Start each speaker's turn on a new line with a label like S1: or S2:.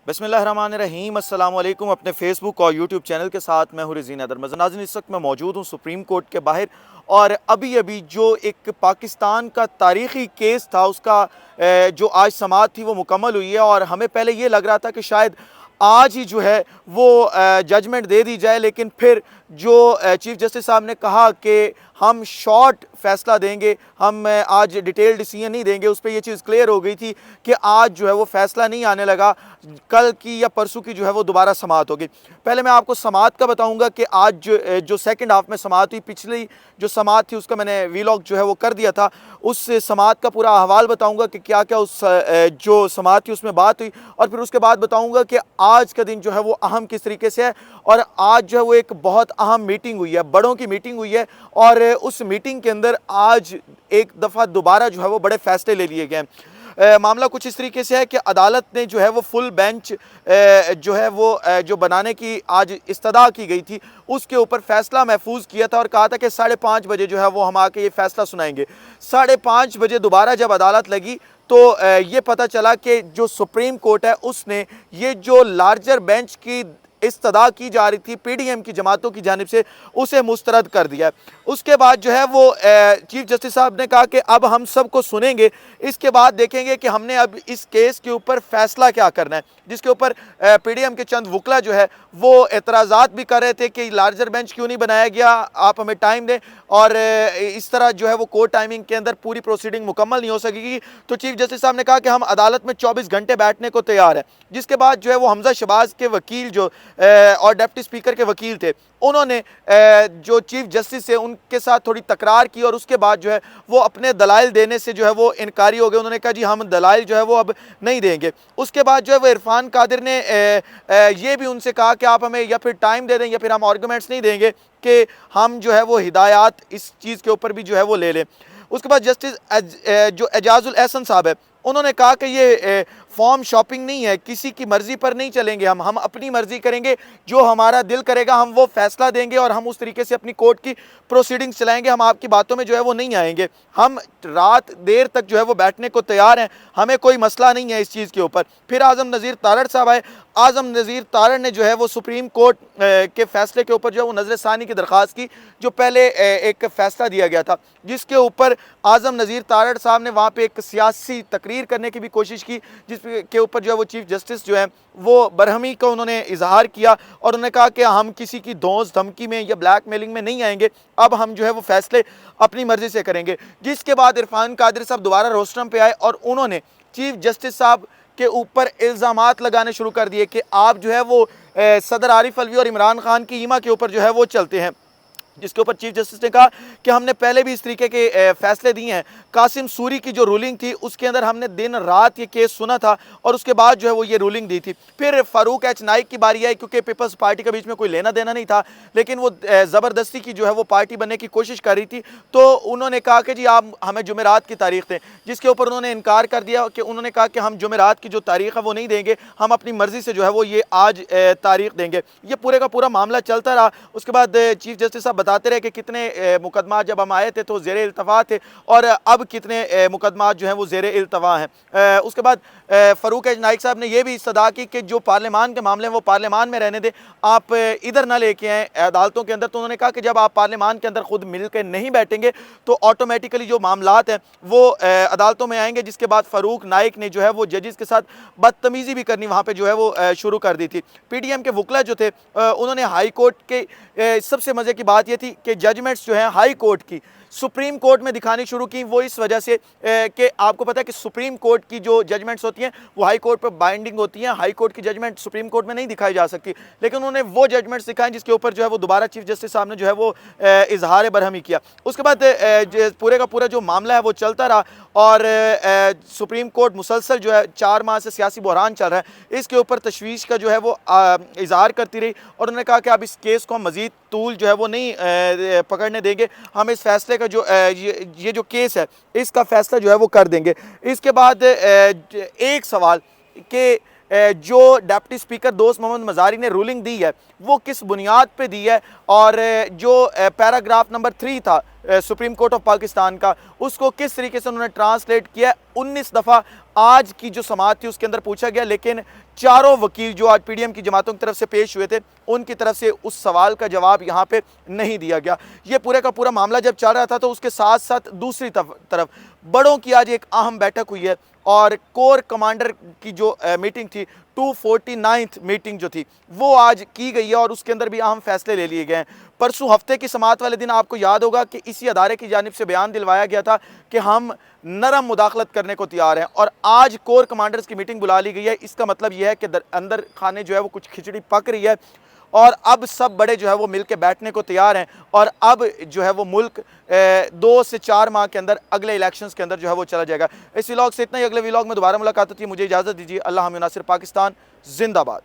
S1: बिस्मिल्लाहिर्रहमानिर्रहीम अस्सलाम वालेकुम। अपने फेसबुक और यूट्यूब चैनल के साथ मैं हूँ रिज़ीन अदर नाज़रीन। इस वक्त मैं मौजूद हूँ सुप्रीम कोर्ट के बाहर और अभी अभी जो एक पाकिस्तान का तारीख़ी केस था उसका जो आज समाअत थी वो मुकम्मल हुई है और हमें पहले ये लग रहा था कि शायद आज ही जो है वो जजमेंट दे दी जाए, लेकिन फिर जो चीफ़ जस्टिस साहब ने कहा कि हम शॉर्ट फैसला देंगे, हम आज डिटेल डिसीजन नहीं देंगे, उस पर यह चीज़ क्लियर हो गई थी कि आज जो है वो फैसला नहीं आने लगा, कल की या परसों की जो है वो दोबारा समाअत होगी। पहले मैं आपको समाअत का बताऊंगा कि आज जो सेकंड हाफ में समाअत हुई, पिछली जो समाअत थी उसका मैंने वीलॉग जो है वो कर दिया था, उस समाअत का पूरा अहवाल बताऊंगा कि क्या क्या उस जो समाअत थी उसमें बात हुई, और फिर उसके बाद बताऊंगा कि आज का दिन जो है वो अहम किस तरीके से है। और आज जो है वो एक बहुत अहम मीटिंग हुई है, बड़ों की मीटिंग हुई है, और उस मीटिंग के अंदर आज एक दफ़ा दोबारा जो है वो बड़े फैसले ले लिए गए। मामला कुछ इस तरीके से है कि अदालत ने जो है वो फुल बेंच जो है वो जो बनाने की आज इस्तदा की गई थी उसके ऊपर फैसला महफूज किया था और कहा था कि 5:30 बजे जो है वो हम आके ये फैसला सुनाएंगे। 5:30 बजे दोबारा जब अदालत लगी तो ये पता चला कि जो सुप्रीम कोर्ट है उसने ये जो लार्जर बेंच की इस्तदा की जा रही थी पीडीएम की जमातों की जानिब से, उसे मुस्तरद कर दिया। उसके बाद जो है वो चीफ जस्टिस साहब ने कहा कि अब हम सबको सुनेंगे, इसके बाद देखेंगे कि हमने अब इस केस के ऊपर फैसला क्या करना है, जिसके ऊपर पीडीएम के चंद वकला जो है वो एतराज़ात भी कर रहे थे कि लार्जर बेंच क्यों नहीं बनाया गया, आप हमें टाइम दें, और इस तरह जो है वो कोर्ट टाइमिंग के अंदर पूरी प्रोसीडिंग मुकम्मल नहीं हो सकेगी। तो चीफ जस्टिस साहब ने कहा कि हम अदालत में 24 घंटे बैठने को तैयार है। जिसके बाद जो है वो हमजा शहबाज के वकील जो और डिप्टी स्पीकर के वकील थे, उन्होंने जो चीफ जस्टिस है उनके साथ थोड़ी तकरार की और उसके बाद जो है वो अपने दलाइल देने से जो है वो इनकारी हो गए। उन्होंने कहा जी हम दलाइल जो है वो अब नहीं देंगे। उसके बाद जो है वो इरफान कादिर ने ये भी उनसे कहा कि आप हमें या फिर टाइम दे दें या फिर हम आर्गूमेंट्स नहीं देंगे, कि हम जो है वो हिदायत इस चीज़ के ऊपर भी जो है वो ले लें। उसके बाद जस्टिस जो एजाजुल एहसन साहब है, उन्होंने कहा कि ये फॉर्म शॉपिंग नहीं है, किसी की मर्ज़ी पर नहीं चलेंगे, हम अपनी मर्ज़ी करेंगे, जो हमारा दिल करेगा हम वो फैसला देंगे और हम उस तरीके से अपनी कोर्ट की प्रोसीडिंग्स चलाएंगे, हम आपकी बातों में जो है वो नहीं आएंगे, हम रात देर तक जो है वो बैठने को तैयार हैं, हमें कोई मसला नहीं है इस चीज़ के ऊपर। फिर आज़म नज़ीर तारड़ साहब आए। आज़म नज़ीर तारड़ ने जो है वो सुप्रीम कोर्ट के फैसले के ऊपर जो है वो नज़र सानी की दरख्वास्त की, जो पहले एक फ़ैसला दिया गया था, जिसके ऊपर आज़म नज़ीर तारड़ साहब ने वहाँ पर एक सियासी तकरीर करने की भी कोशिश की, जिसके ऊपर जो है वो चीफ जस्टिस जो है वो बरहमी का उन्होंने इजहार किया और उन्होंने कहा कि हम किसी की धौंस धमकी में या ब्लैक मेलिंग में नहीं आएंगे, अब हम जो है वो फैसले अपनी मर्जी से करेंगे। जिसके बाद इरफान कादिर साहब दोबारा रोस्ट्रम पे आए और उन्होंने चीफ जस्टिस साहब के ऊपर इल्ज़ामात लगाने शुरू कर दिए कि आप जो है वो सदर आरिफ अलवी और इमरान खान की ईमा के ऊपर जो है वो चलते हैं। जिसके ऊपर चीफ जस्टिस ने कहा कि हमने पहले भी इस तरीके के फैसले दिए हैं। कासिम सूरी की जो रूलिंग थी उसके अंदर हमने दिन रात ये केस सुना था और उसके बाद जो है वो ये रूलिंग दी थी। फिर फारूक एच नाइक की बारी आई, क्योंकि पीपल्स पार्टी के बीच में कोई लेना देना नहीं था, लेकिन वो ज़बरदस्ती की जो है वो पार्टी बनने की कोशिश कर रही थी, तो उन्होंने कहा कि जी आप हमें जुमेरात की तारीख दें, जिसके ऊपर उन्होंने इनकार कर दिया कि उन्होंने कहा कि हम जुमेरात की जो तारीख है वो नहीं देंगे, हम अपनी मर्जी से जो है वो ये आज तारीख देंगे। ये पूरे का पूरा मामला चलता रहा। उसके बाद चीफ जस्टिस साहब बताते रहे कि कितने मुकदमा जब हम आए थे तो ज़ेरे इल्तवा थे और अब कितने मुकदमा जो हैं वो ज़ेरे इल्तवा हैं। उसके बाद फ़ारूक एच नाइक साहब ने यह भी इस्तदा की कि जो पार्लियामान के मामले हैं वो पार्लियामान में रहने दें, आप इधर ना लेके आएँ अदालतों के अंदर। तो उन्होंने कहा कि जब आप पार्लियामान के अंदर खुद मिल कर नहीं बैठेंगे तो ऑटोमेटिकली जो मामलात हैं वो अदालतों में आएंगे। जिसके बाद फ़ारूक नाइक ने जो है वो जजेस के साथ बदतमीज़ी भी करनी वहाँ पर जो है वो शुरू कर दी थी। PDM के वकला जो थे उन्होंने हाई कोर्ट के सबसे मज़े की बात यह थी कि जजमेंट्स जो हैं हाई कोर्ट की सुप्रीम कोर्ट में दिखानी शुरू की। वो इस वजह से कि आपको पता है कि सुप्रीम कोर्ट की जो जजमेंट्स होती हैं वो हाई कोर्ट पर बाइंडिंग होती हैं, हाई कोर्ट की जजमेंट सुप्रीम कोर्ट में नहीं दिखाई जा सकती, लेकिन उन्होंने वो जजमेंट्स दिखाएं जिसके ऊपर जो है वो दोबारा चीफ जस्टिस साहब ने जो है वो इजहार बरहमी किया। उसके बाद पूरे का पूरा जो मामला है वो चलता रहा और सुप्रीम कोर्ट मुसलसल जो है 4 माह से सियासी बहरान चल रहा है, इसके ऊपर तशवीश का जो है वो इजहार करती रही और उन्होंने कहा कि अब इस केस को हम मज़ीद तूल जो है वो नहीं पकड़ने देंगे, हम इस फैसले का जो ये जो केस है इसका फैसला जो है वो कर देंगे। इसके बाद एक सवाल कि जो डिप्टी स्पीकर दोस्त मोहम्मद मज़ारी ने रूलिंग दी है वो किस बुनियाद पे दी है, और जो पैराग्राफ नंबर 3 था सुप्रीम कोर्ट ऑफ पाकिस्तान का, उसको किस तरीके से उन्होंने ट्रांसलेट किया। 19 दफ़ा आज की जो समाअत थी उसके अंदर पूछा गया, लेकिन चारों वकील जो आज पीडीएम की जमातों की तरफ से पेश हुए थे उनकी तरफ से उस सवाल का जवाब यहाँ पे नहीं दिया गया। ये पूरे का पूरा मामला जब चल रहा था तो उसके साथ साथ दूसरी तरफ बड़ों की आज एक अहम बैठक हुई है और कोर कमांडर की जो मीटिंग थी 249th मीटिंग जो थी वो आज की गई है और उसके अंदर भी अहम फैसले ले लिए गए हैं। परसों हफ्ते की समाअत वाले दिन आपको याद होगा कि इसी अदारे की जानिब से बयान दिलवाया गया था कि हम नरम मुदाखलत करने को तैयार हैं और आज कोर कमांडर्स की मीटिंग बुला ली गई है। इसका मतलब यह है कि अंदर खाने जो है वो कुछ खिचड़ी पक रही है और अब सब बड़े जो है वो मिल के बैठने को तैयार हैं और अब जो है वो मुल्क 2 से 4 माह के अंदर अगले इलेक्शंस के अंदर जो है वो चला जाएगा। इस व्लॉग से इतना ही, अगले व्लॉग में दोबारा मुलाकात होती है। मुझे इजाज़त दीजिए। अल्लाह हम नासिर पाकिस्तान जिंदाबाद।